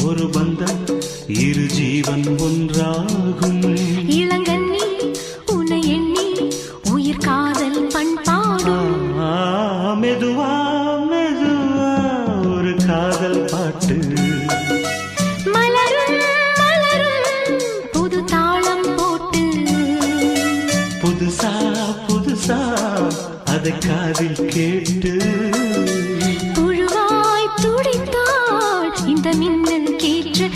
ஒரு பந்தம் இரு ஜீவன் ஒன்றாகும். இளங்கண்ணி உன்னை எண்ணி உயிர் காதல் பண்பாடும். மெதுவா மெதுவா ஒரு காதல் பாட்டு. மலரும் மலரும் புது தாளம் போட்டு. புதுசா புதுசா அதை காதில் கேட்டு. புழுவாய் துடித்தாள் இந்த மின்னல் கேற்று.